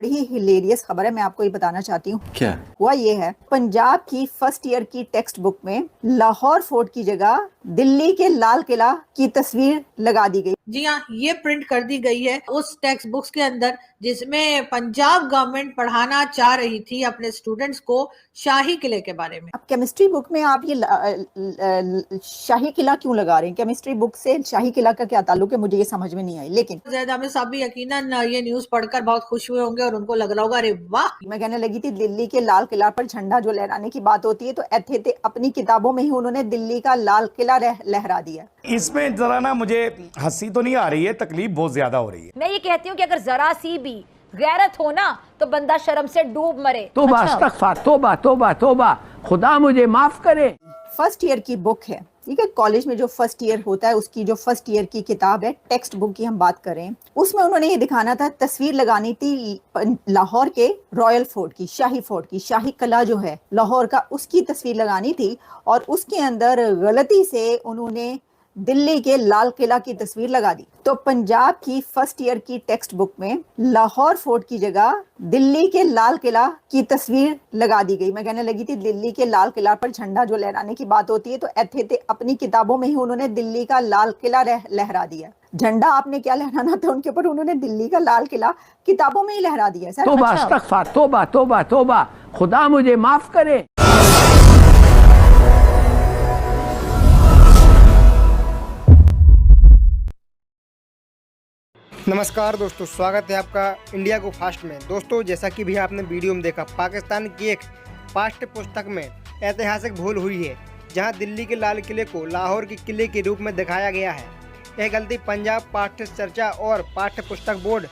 बड़ी हिलेरियस खबर है, मैं आपको ये बताना चाहती हूँ। क्या हुआ ये है, पंजाब की फर्स्ट ईयर की टेक्स्ट बुक में लाहौर फोर्ट की जगह दिल्ली के लाल किला की तस्वीर लगा दी गई। जी हाँ, ये प्रिंट कर दी गई है उस टेक्स्ट बुक्स के अंदर जिसमें पंजाब गवर्नमेंट पढ़ाना चाह रही थी अपने स्टूडेंट्स को शाही किले के बारे में। अब केमिस्ट्री बुक में आप ये शाही किला क्यों लगा रहे हैं? केमिस्ट्री बुक से शाही किला का क्या ताल्लुक है, मुझे ये समझ में नहीं आई। लेकिन ज़ैद आमिर साहब भी यकीनन ये न्यूज पढ़कर बहुत खुश हुए होंगे और उनको लग रहा होगा अरे वाह। मैं कहने लगी थी दिल्ली के लाल किला पर झंडा जो लहराने की बात होती है तो थे अपनी किताबों में ही उन्होंने दिल्ली का लाल किला लहरा दिया। इसमें जरा ना मुझे हंसी तो नहीं आ रही है, तकलीफ बहुत ज्यादा हो रही है। मैं ये कहती हूँ कि अगर जरा सी भी गैरत हो ना तो बंदा शर्म से डूब मरे। तोबा अस्तगफार, तोबा तोबा तोबा, खुदा मुझे माफ करे। फर्स्ट ईयर की बुक है, ठीक है। कॉलेज में जो फर्स्ट ईयर होता है उसकी जो फर्स्ट ईयर की किताब है, टेक्स्ट बुक की हम बात करें, उसमें उन्होंने ये दिखाना था, तस्वीर लगानी थी लाहौर के रॉयल फोर्ट की, शाही फोर्ट की, शाही किला जो है लाहौर का, उसकी तस्वीर लगानी थी। और उसके अंदर गलती से उन्होंने दिल्ली के लाल किला की तस्वीर लगा दी। तो पंजाब की फर्स्ट ईयर की टेक्स्ट बुक में लाहौर फोर्ट की जगह दिल्ली के लाल किला की तस्वीर लगा दी गई। मैं कहने लगी थी दिल्ली के लाल किला पर झंडा जो लहराने की बात होती है तो थे अपनी किताबों में ही उन्होंने दिल्ली का लाल किला लहरा दिया। झंडा आपने क्या लहराना था उनके ऊपर, उन्होंने दिल्ली का लाल किला किताबों में ही लहरा दिया। सर तोबा अस्तगफार, तोबा तोबा तोबा, खुदा मुझे माफ करे। नमस्कार दोस्तों, स्वागत है आपका इंडिया को फास्ट में। दोस्तों, जैसा कि भी आपने वीडियो में देखा, पाकिस्तान की एक पाठ्य पुस्तक में ऐतिहासिक भूल हुई है जहां दिल्ली के लाल किले को लाहौर के किले के रूप में दिखाया गया है। यह गलती पंजाब पाठ्य चर्चा और पाठ्य पुस्तक बोर्ड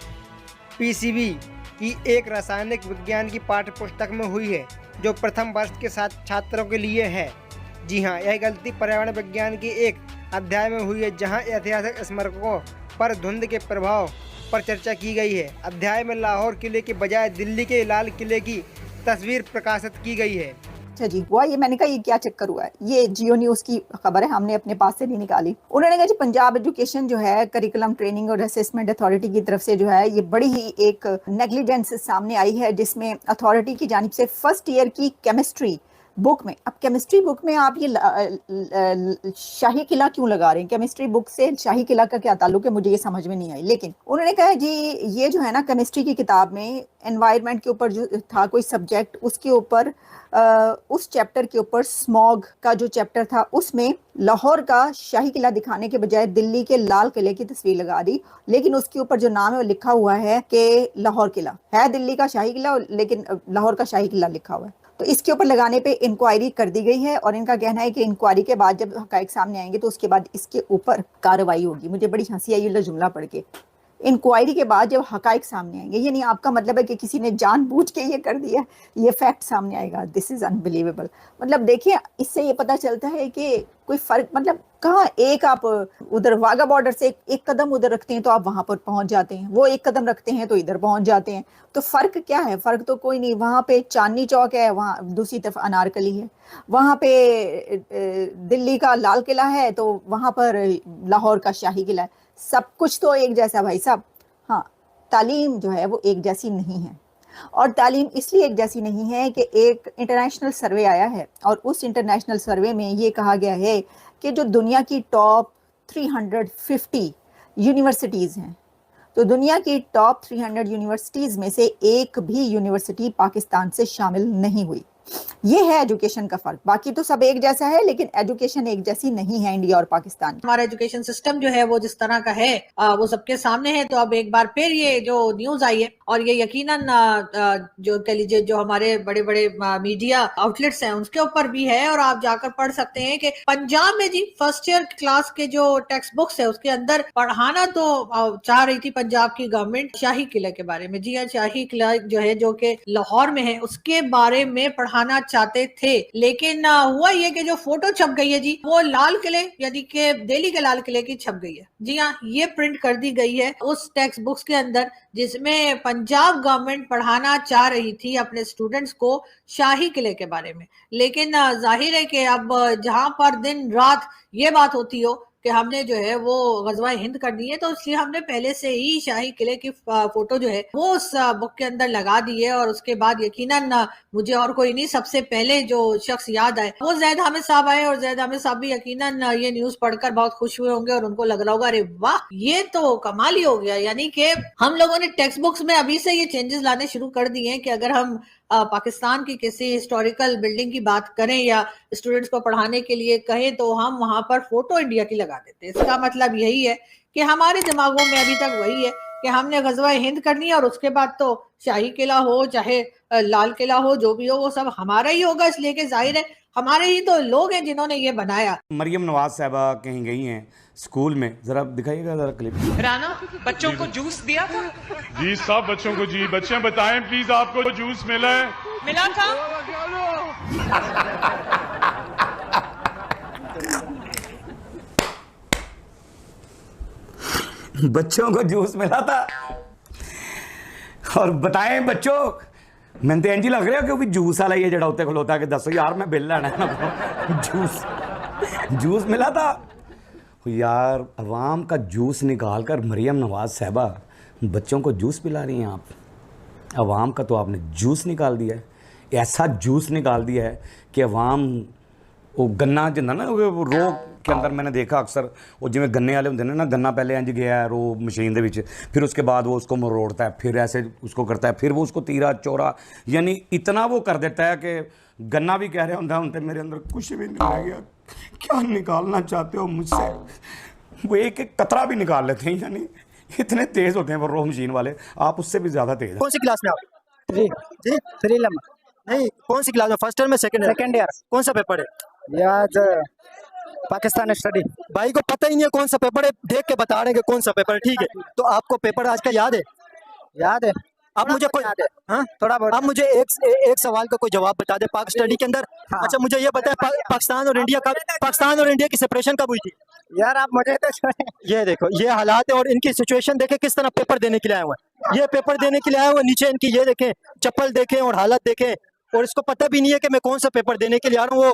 पीसीबी की एक रासायनिक विज्ञान की पाठ्य पुस्तक में हुई है जो प्रथम वर्ष के छात्रों के लिए है। जी हाँ, यह गलती पर्यावरण विज्ञान के एक अध्याय में हुई है जहाँ ऐतिहासिक स्मारकों पर धुंध के प्रभाव पर चर्चा की गई है। अध्याय में लाहौर किले के बजाय दिल्ली के लाल किले की तस्वीर प्रकाशित की गई है। अच्छा जी, हुआ ये, मैंने कहा ये क्या चक्कर हुआ है, ये जियो न्यूज की खबर है, हमने अपने पास से नहीं निकाली। उन्होंने कहा जी पंजाब एजुकेशन जो है करिकुलम ट्रेनिंग और असेसमेंट अथॉरिटी की तरफ से जो है ये बड़ी ही एक नेग्लिजेंस सामने आई है जिसमें अथॉरिटी की जानिब से फर्स्ट ईयर की केमिस्ट्री बुक में, अब केमिस्ट्री बुक में आप ये शाही किला क्यों लगा रहे हैं? केमिस्ट्री बुक से शाही किला का क्या ताल्लुक है, मुझे ये समझ में नहीं आई। लेकिन उन्होंने कहा जी ये जो है ना केमिस्ट्री की किताब में एनवायरनमेंट के ऊपर जो था कोई सब्जेक्ट, उसके ऊपर उस चैप्टर के ऊपर स्मॉग का जो चैप्टर था उसमें लाहौर का शाही किला दिखाने के बजाय दिल्ली के लाल किले की तस्वीर लगा दी। लेकिन उसके ऊपर जो नाम है वो लिखा हुआ है कि लाहौर किला है, दिल्ली का शाही किला लेकिन लाहौर का शाही किला लिखा हुआ है। तो इसके ऊपर लगाने पे इंक्वायरी कर दी गई है और इनका कहना है कि इंक्वायरी के बाद जब हकायक सामने आएंगे तो उसके बाद इसके ऊपर कार्रवाई होगी। मुझे बड़ी हंसी आई ये जुमला पढ़ के, इंक्वायरी के बाद जब हकायक सामने आएंगे, यानी आपका मतलब है कि किसी ने जानबूझ के ये कर दिया, ये फैक्ट सामने आएगा। This is unbelievable. मतलब देखिए, इससे ये पता चलता है कि कोई फर्क, मतलब कहाँ एक आप उधर वाघा बॉर्डर से एक कदम उधर रखते हैं तो आप वहां पर पहुंच जाते हैं, वो एक कदम रखते हैं तो इधर पहुंच जाते हैं। तो फर्क क्या है? फर्क तो कोई नहीं। वहां पे चांदनी चौक है, वहां दूसरी तरफ अनारकली है, वहां पे दिल्ली का लाल किला है तो वहां पर लाहौर का शाही किला है। सब कुछ तो एक जैसा भाई साहब। हाँ, तालीम जो है वो एक जैसी नहीं है, और तालीम इसलिए एक जैसी नहीं है कि एक इंटरनेशनल सर्वे आया है और उस इंटरनेशनल सर्वे में ये कहा गया है कि जो दुनिया की टॉप 350 यूनिवर्सिटीज़ हैं, तो दुनिया की टॉप 300 यूनिवर्सिटीज़ में से एक भी यूनिवर्सिटी पाकिस्तान से शामिल नहीं हुई। ये है एजुकेशन का फर्क। बाकी तो सब एक जैसा है लेकिन एजुकेशन एक जैसी नहीं है इंडिया और पाकिस्तान। हमारा एजुकेशन सिस्टम जो है वो जिस तरह का है वो सबके सामने है। तो अब एक बार फिर ये जो न्यूज आई है और ये यकीनन जो कह लीजिए जो हमारे बड़े बड़े मीडिया आउटलेट्स हैं उसके ऊपर भी है और आप जाकर पढ़ सकते हैं कि पंजाब में जी फर्स्ट ईयर क्लास के जो टेक्स्ट बुक्स है उसके अंदर पढ़ाना तो चाह रही थी पंजाब की गवर्नमेंट शाही किले के बारे में। जी हाँ, शाही किला जो है जो कि लाहौर में है उसके बारे में पढ़ाना चाहते थे। लेकिन हुआ ये कि जो फोटो छप गई है जी वो लाल किले यानी कि दिल्ली के लाल किले की छप गई है। जी हाँ, ये प्रिंट कर दी गई है उस टेक्स्ट बुक्स के अंदर जिसमें पंजाब गवर्नमेंट पढ़ाना चाह रही थी अपने स्टूडेंट्स को शाही किले के बारे में। लेकिन जाहिर है कि अब जहां पर दिन रात ये बात होती हो कि हमने जो है वो गजवा हिंद करनी है, तो इसलिए हमने पहले से ही शाही किले की फोटो जो है वो उस बुक के अंदर लगा दी है। और उसके बाद यकीनन मुझे और कोई नहीं, सबसे पहले जो शख्स याद आए वो ज़ैद हामिद साहब आए। और ज़ैद हामिद साहब भी यकीनन ये न्यूज पढ़कर बहुत खुश हुए होंगे और उनको लग रहा होगा अरे वाह ये तो कमाल ही हो गया। यानी कि हम लोगों ने टेक्स्ट बुक्स में अभी से ये चेंजेस लाने शुरू कर दिए हैं कि अगर हम पाकिस्तान की किसी हिस्टोरिकल बिल्डिंग की बात करें या स्टूडेंट्स को पढ़ाने के लिए कहें तो हम वहां पर फोटो इंडिया की लगा देते हैं। इसका मतलब यही है कि हमारे दिमागों में अभी तक वही है कि हमने गजवा हिंद करनी है और उसके बाद तो शाही किला हो चाहे लाल किला हो, जो भी हो वो सब हमारा ही होगा, इसलिए कि जाहिर है हमारे ही तो लोग हैं जिन्होंने ये बनाया। मरियम नवाज साहबा कहीं गई हैं स्कूल में, जरा दिखाइएगा जरा क्लिप। राना बच्चों को जूस दिया था? जी सब बच्चों को, जी बच्चे बताएं प्लीज आपको जूस मिला है? मिला था? बच्चों को जूस मिला था और बताएं बच्चों, मैं तो इंज लग रहा क्योंकि जूस वाला ये जड़ा उत्ते खलोता कि दसो यार मैं बिल लेना है ना, जूस मिला था यार। अवाम का जूस निकाल कर मरियम नवाज साहबा बच्चों को जूस पिला रही हैं आप। अवाम का तो आपने जूस निकाल दिया है, ऐसा जूस निकाल दिया है कि अवाम वो गन्ना जिंदा ना वो रो के अंदर मैंने देखा अक्सर वो जिमें गन्ने वाले होंगे ना, गन्ना पहले इंज गया है रो मशीन दे विच, फिर उसके बाद वो उसको मरोड़ता है, फिर ऐसे उसको करता है, फिर वो उसको तीरा चौरा यानी इतना वो कर देता है कि गन्ना भी कह रहे होता है मेरे अंदर कुछ भी नहीं रह गया, क्या निकालना चाहते हो मुझसे। वो एक एक कतरा भी निकाल लेते हैं, यानी इतने तेज़ होते हैं वो रो मशीन वाले, आप उससे भी ज़्यादा तेज़। कौन सी क्लास में आप? थ्री नहीं, कौन सी क्लास में? फर्स्ट ईयर में सेकंड ईयर? कौन सा पेपर है? याद पाकिस्तान स्टडी। भाई को पता ही नहीं है कौन सा पेपर है, देख के बता रहे हैं कि कौन सा पेपर है। ठीक है, तो आपको पेपर आज का याद है? याद है। आप मुझे कोई हाँ थोड़ा बहुत। आप मुझे एक सवाल का कोई जवाब बता दे पाक स्टडी के अंदर। हाँ। अच्छा मुझे ये बताए पाकिस्तान और इंडिया की सेपरेशन कब हुई थी? यार आप मुझे तो ये देखो ये हालात है और इनकी सिचुएशन देखे किस तरह पेपर देने के लिए आए हुए हैं। ये पेपर देने के लिए आए हुए, नीचे इनकी ये देखें चप्पल देखें और हालत देखें, और इसको पता भी नहीं है कि मैं कौन सा पेपर देने के लिए आ रहा हूँ। वो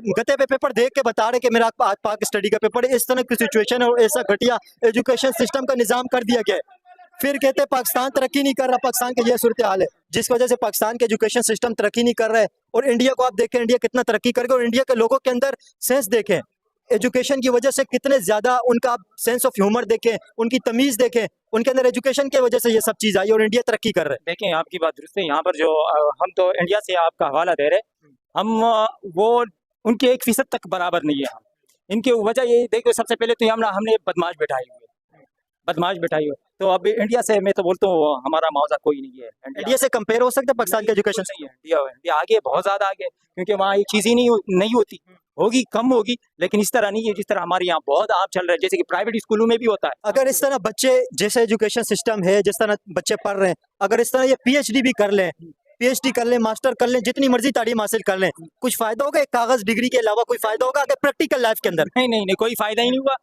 गते पे पेपर देख के बता रहे कि मेरा आज पाक स्टडी का पेपर है। इस तरह की सिचुएशन है और ऐसा घटिया एजुकेशन सिस्टम का निजाम कर दिया गया है। फिर कहते हैं पाकिस्तान तरक्की नहीं कर रहा, पाकिस्तान की यह सूरत हाल है जिस वजह से पाकिस्तान का एजुकेशन सिस्टम तरक्की नहीं कर रहा है। और इंडिया को आप देखें, इंडिया कितना तरक्की कर गया, और इंडिया के लोगों के अंदर सेंस देखें, एजुकेशन की वजह से कितने ज्यादा उनका सेंस ऑफ ह्यूमर देखें, उनकी तमीज देखें, उनके अंदर एजुकेशन की वजह से ये सब चीज आई और इंडिया तरक्की कर रहे हैं। देखें आपकी बात दुरुस्त है। यहाँ पर जो हम तो इंडिया से आपका हवाला दे रहे, हम वो उनके 1% तक बराबर नहीं है। हम इनकी वजह ये देखो, सबसे पहले तो हमने बदमाश बैठाई हुई, तो अब इंडिया से मैं तो बोलता हूँ हमारा मुआवजा कोई नहीं है। इंडिया से कंपेयर हो सकता है पाकिस्तान के एजुकेशन से? इंडिया आगे, बहुत ज्यादा आगे, क्योंकि वहाँ ये चीज ही नहीं होती, होगी कम होगी, लेकिन इस तरह नहीं है जिस तरह हमारे यहाँ बहुत आप चल रहे हैं, जैसे कि प्राइवेट स्कूलों में भी होता है। अगर इस तरह बच्चे, जैसे एजुकेशन सिस्टम है, जिस तरह बच्चे पढ़ रहे हैं, अगर इस तरह ये PhD भी कर लें, PhD कर लें, मास्टर कर लें, जितनी मर्जी तालीम हासिल कर लें, कुछ फायदा होगा? एक कागज डिग्री के अलावा कोई फायदा होगा अगर प्रैक्टिकल लाइफ के अंदर? नहीं, कोई फायदा ही नहीं हुआ।